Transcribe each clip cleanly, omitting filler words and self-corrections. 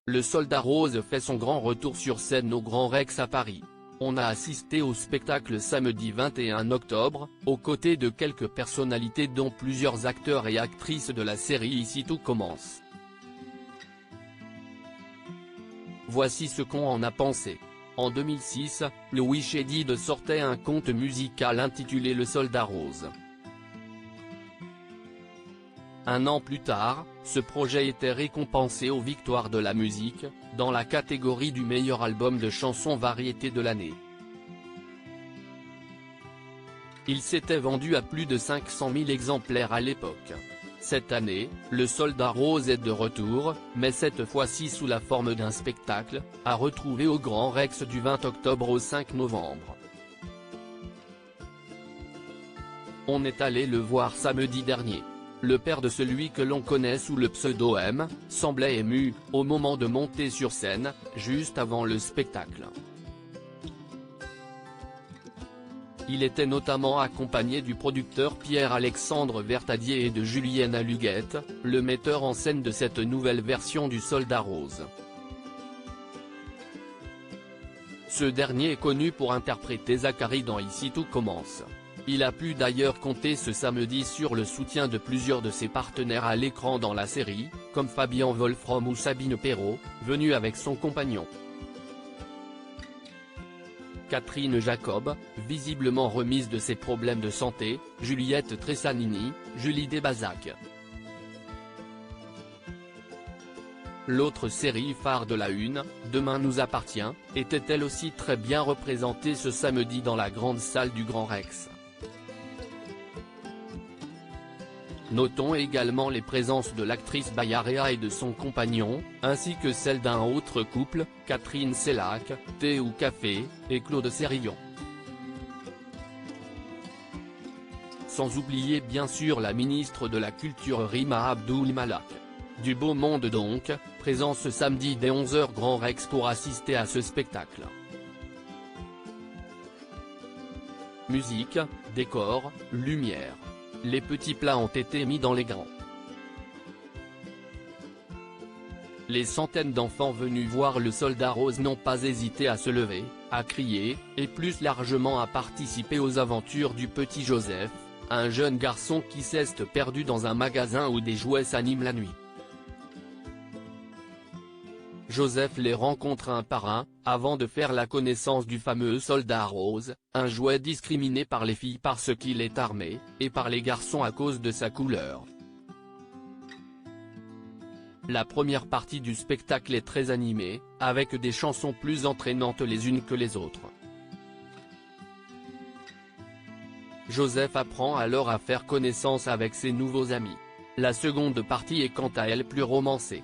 Le Soldat Rose fait son grand retour sur scène au Grand Rex à Paris. On a assisté au spectacle samedi 21 octobre, aux côtés de quelques personnalités dont plusieurs acteurs et actrices de la série Ici tout commence. Voici ce qu'on en a pensé. En 2006, Louis Chédid sortait un conte musical intitulé Le Soldat Rose. Un an plus tard, ce projet était récompensé aux Victoires de la musique, dans la catégorie du meilleur album de chansons variété de l'année. Il s'était vendu à plus de 500 000 exemplaires à l'époque. Cette année, Le Soldat Rose est de retour, mais cette fois-ci sous la forme d'un spectacle, à retrouver au Grand Rex du 20 octobre au 5 novembre. On est allé le voir samedi dernier. Le père de celui que l'on connaît sous le pseudo M, semblait ému, au moment de monter sur scène, juste avant le spectacle. Il était notamment accompagné du producteur Pierre-Alexandre Vertadier et de Julienne Aluguette, le metteur en scène de cette nouvelle version du Soldat Rose. Ce dernier est connu pour interpréter Zachary dans Ici tout commence. Il a pu d'ailleurs compter ce samedi sur le soutien de plusieurs de ses partenaires à l'écran dans la série, comme Fabien Wolfram ou Sabine Perrault, venue avec son compagnon. Catherine Jacob, visiblement remise de ses problèmes de santé, Juliette Tressanini, Julie Desbazac. L'autre série phare de la Une, Demain nous appartient, était elle aussi très bien représentée ce samedi dans la grande salle du Grand Rex. Notons également les présences de l'actrice Bayarea et de son compagnon, ainsi que celle d'un autre couple, Catherine Sellac, Thé ou Café, et Claude Sérillon. Sans oublier bien sûr la ministre de la Culture Rima Abdul Malak. Du beau monde donc, présent ce samedi dès 11 h Grand Rex pour assister à ce spectacle. Musique, décor, lumière. Les petits plats ont été mis dans les grands. Les centaines d'enfants venus voir le Soldat Rose n'ont pas hésité à se lever, à crier, et plus largement à participer aux aventures du petit Joseph, un jeune garçon qui s'est perdu dans un magasin où des jouets s'animent la nuit. Joseph les rencontre un par un, avant de faire la connaissance du fameux Soldat Rose, un jouet discriminé par les filles parce qu'il est armé, et par les garçons à cause de sa couleur. La première partie du spectacle est très animée, avec des chansons plus entraînantes les unes que les autres. Joseph apprend alors à faire connaissance avec ses nouveaux amis. La seconde partie est quant à elle plus romancée.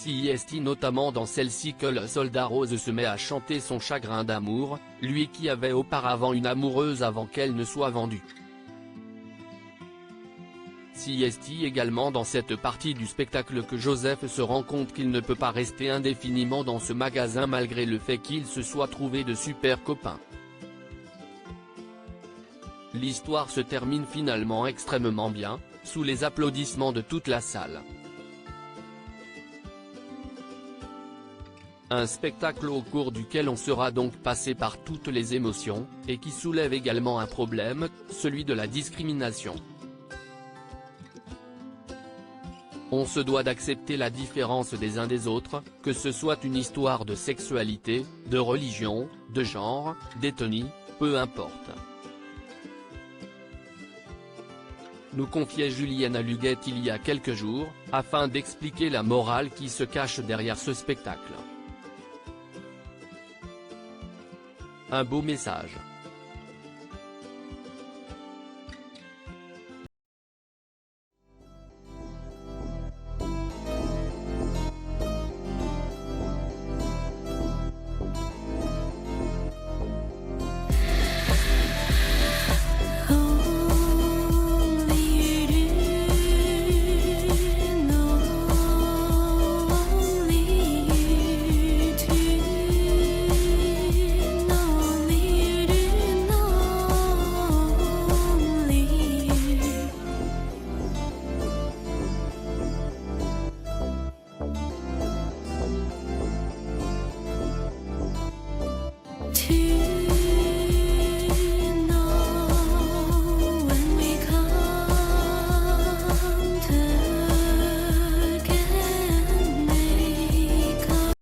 Si est notamment dans celle-ci que le Soldat Rose se met à chanter son chagrin d'amour, lui qui avait auparavant une amoureuse avant qu'elle ne soit vendue. Si est également dans cette partie du spectacle que Joseph se rend compte qu'il ne peut pas rester indéfiniment dans ce magasin malgré le fait qu'il se soit trouvé de super copains. L'histoire se termine finalement extrêmement bien, sous les applaudissements de toute la salle. Un spectacle au cours duquel on sera donc passé par toutes les émotions, et qui soulève également un problème, celui de la discrimination. On se doit d'accepter la différence des uns des autres, que ce soit une histoire de sexualité, de religion, de genre, d'ethnie, peu importe. Nous confiait Julienne Aluguette il y a quelques jours, afin d'expliquer la morale qui se cache derrière ce spectacle. Un beau message.